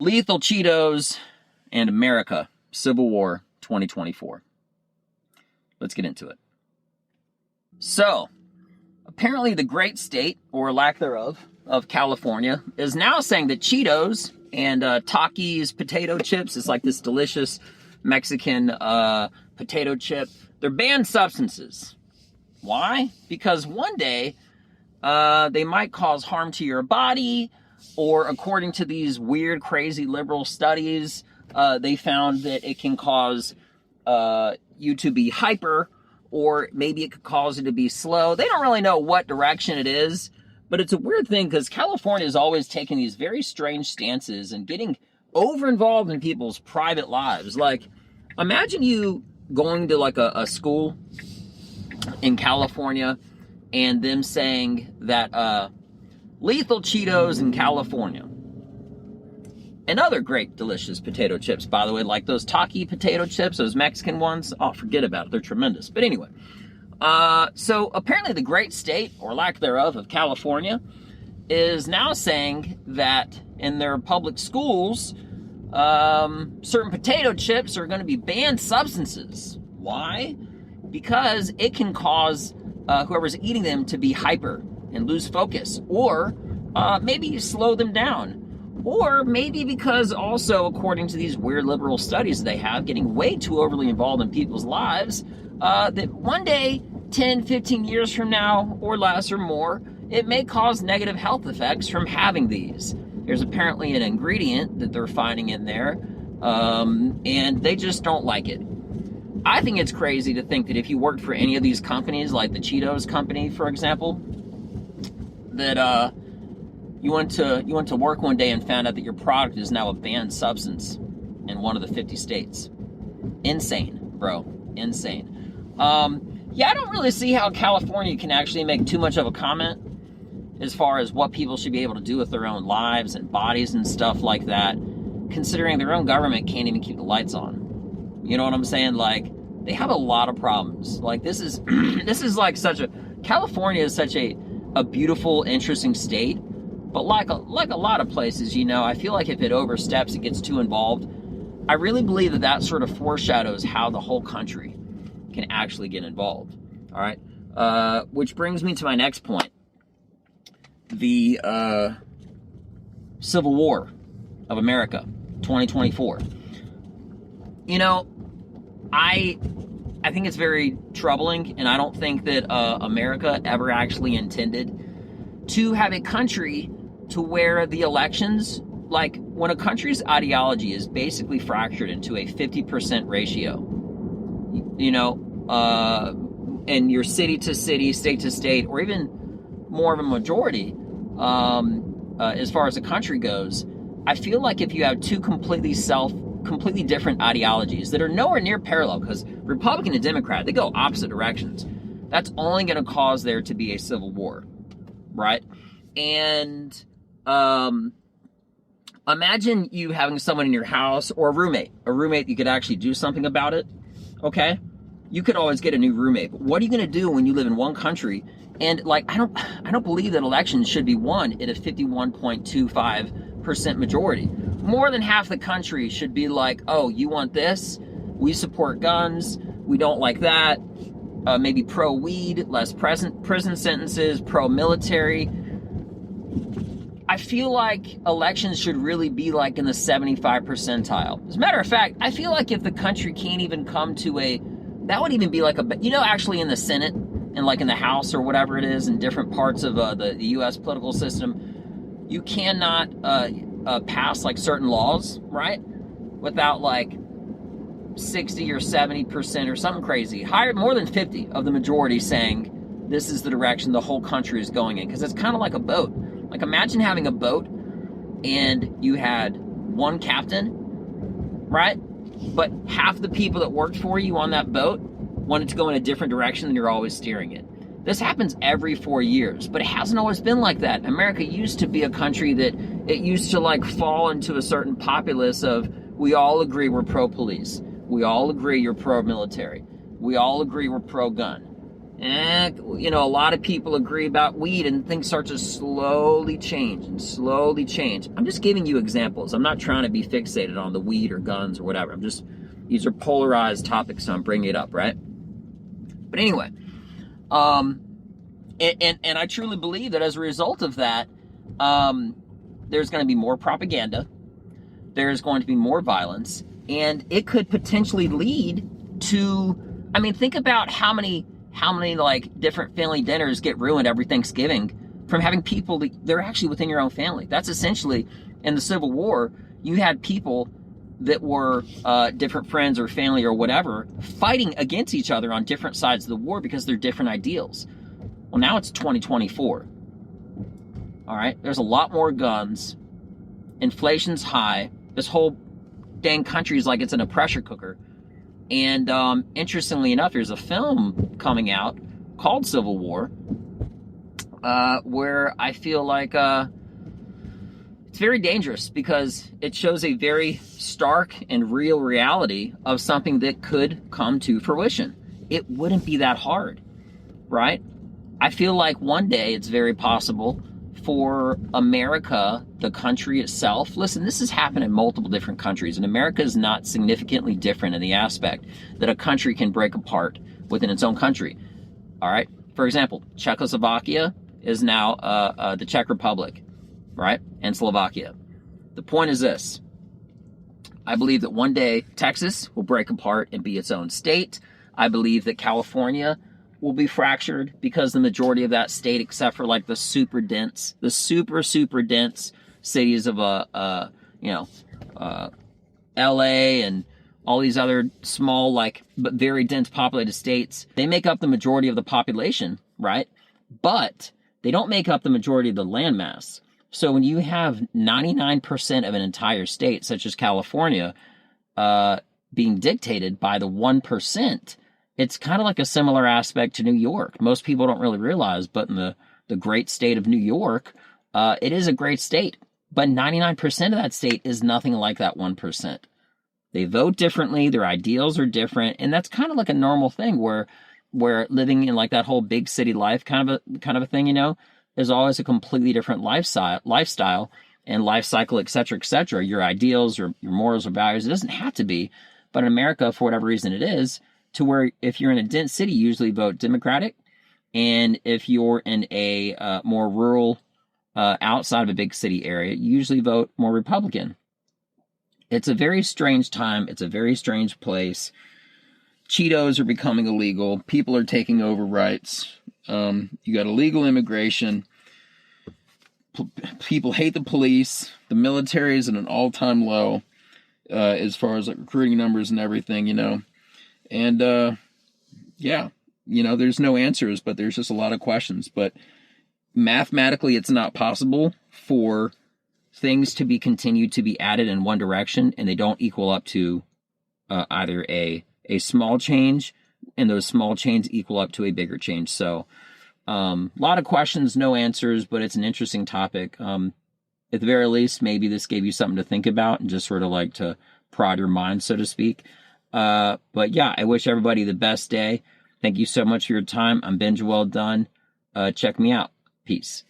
Lethal Cheetos and America, Civil War 2024. Let's get into it. So, apparently the great state, or lack thereof, of California is now saying that Cheetos and Takis potato chips, is like this delicious Mexican potato chip, they're banned substances. Why? Because one day they might cause harm to your body, or according to these weird, crazy liberal studies, they found that it can cause you to be hyper, or maybe it could cause you to be slow. They don't really know what direction it is, but it's a weird thing because California is always taking these very strange stances and getting over-involved in people's private lives. Like, imagine you going to like a school in California and them saying that lethal Cheetos in California and other great delicious potato chips, by the way, like those Taki potato chips, those Mexican ones, oh, forget about it, they're tremendous. But anyway, so apparently the great state, or lack thereof, of California is now saying that in their public schools, certain potato chips are going to be banned substances. Why? Because it can cause whoever's eating them to be hyper and lose focus, or maybe slow them down, or maybe because also, according to these weird liberal studies they have, getting way too overly involved in people's lives, that one day, 10, 15 years from now, or less or more, it may cause negative health effects from having these. There's apparently an ingredient that they're finding in there, and they just don't like it. I think it's crazy to think that if you worked for any of these companies, like the Cheetos company, for example, that you went to work one day and found out that your product is now a banned substance in one of the 50 states. Insane, bro. Insane. Yeah, I don't really see how California can actually make too much of a comment as far as what people should be able to do with their own lives and bodies and stuff like that, considering their own government can't even keep the lights on. You know what I'm saying? Like, they have a lot of problems. Like, this is this is like such a, California is such a beautiful, interesting state, but like a lot of places, you know, I feel like if it oversteps, it gets too involved. I really believe that that sort of foreshadows how the whole country can actually get involved. All right, which brings me to my next point: the Civil War of America, 2024. You know, I think it's very troubling, and I don't think that America ever actually intended to have a country to where the elections, like when a country's ideology is basically fractured into a 50% ratio, you know, and you're city to city, state to state, or even more of a majority as far as the country goes, I feel like if you have two completely different ideologies that are nowhere near parallel, because Republican and Democrat, they go opposite directions, that's only going to cause there to be a civil war, right? And imagine you having someone in your house, or a roommate you could actually do something about it, okay? You could always get a new roommate, but what are you going to do when you live in one country and, like, I don't believe that elections should be won at a 51.25% majority. More than half the country should be like, oh, you want this? We support guns. We don't like that. Maybe pro-weed, less prison sentences, pro-military. I feel like elections should really be like in the 75 percentile. As a matter of fact, I feel like if the country can't even come to that would even be like actually in the Senate and like in the House or whatever it is in different parts of the U.S. political system, you cannot pass like certain laws, right? Without like 60 or 70% or something crazy, higher, more than 50 of the majority saying this is the direction the whole country is going in. Because it's kind of like a boat. Like, imagine having a boat and you had one captain, right? But half the people that worked for you on that boat wanted to go in a different direction than you're always steering it. This happens every 4 years, but it hasn't always been like that. America used to be a country that it used to like fall into a certain populace of, we all agree we're pro-police. We all agree you're pro-military. We all agree we're pro-gun. You know, a lot of people agree about weed, and things start to slowly change and slowly change. I'm just giving you examples. I'm not trying to be fixated on the weed or guns or whatever. These are polarized topics, so I'm bringing it up, right? But anyway, and I truly believe that as a result of that, there's going to be more propaganda, there's going to be more violence, and it could potentially lead to, I mean, think about how many like different family dinners get ruined every Thanksgiving from having people that they're actually within your own family. That's essentially, in the Civil War, you had people that were different friends or family or whatever fighting against each other on different sides of the war because they're different ideals. Well, now it's 2024. All right, there's a lot more guns. Inflation's high. This whole dang country is like it's in a pressure cooker. And interestingly enough, there's a film coming out called Civil War, where I feel like it's very dangerous because it shows a very stark and real reality of something that could come to fruition. It wouldn't be that hard, right? I feel like one day it's very possible for America, the country itself. Listen, this has happened in multiple different countries, and America is not significantly different in the aspect that a country can break apart within its own country. All right. For example, Czechoslovakia is now the Czech Republic, right? And Slovakia. The point is this. I believe that one day Texas will break apart and be its own state. I believe that California will be fractured because the majority of that state, except for like the super dense cities of LA and all these other small, like, but very dense populated states, they make up the majority of the population, right? But they don't make up the majority of the landmass. So when you have 99% of an entire state, such as California, being dictated by the 1%, it's kind of like a similar aspect to New York. Most people don't really realize, but in the great state of New York, it is a great state. But 99% of that state is nothing like that 1%. They vote differently, their ideals are different, and that's kind of like a normal thing where living in like that whole big city life kind of a thing, you know, is always a completely different lifestyle and life cycle, et cetera, et cetera. Your ideals or your morals or values, it doesn't have to be, but in America, for whatever reason it is, to where if you're in a dense city, you usually vote Democratic. And if you're in a more rural, outside of a big city area, you usually vote more Republican. It's a very strange time. It's a very strange place. Cheetos are becoming illegal. People are taking over rights. You got illegal immigration. People hate the police. The military is at an all-time low as far as like recruiting numbers and everything, you know. And, yeah, you know, there's no answers, but there's just a lot of questions. But mathematically, it's not possible for things to be continued to be added in one direction, and they don't equal up to either a small change, and those small changes equal up to a bigger change. So a lot of questions, no answers, but it's an interesting topic. At the very least, maybe this gave you something to think about and just sort of like to prod your mind, so to speak. But yeah, I wish everybody the best day. Thank you so much for your time. I'm Benja Welldone. Check me out. Peace.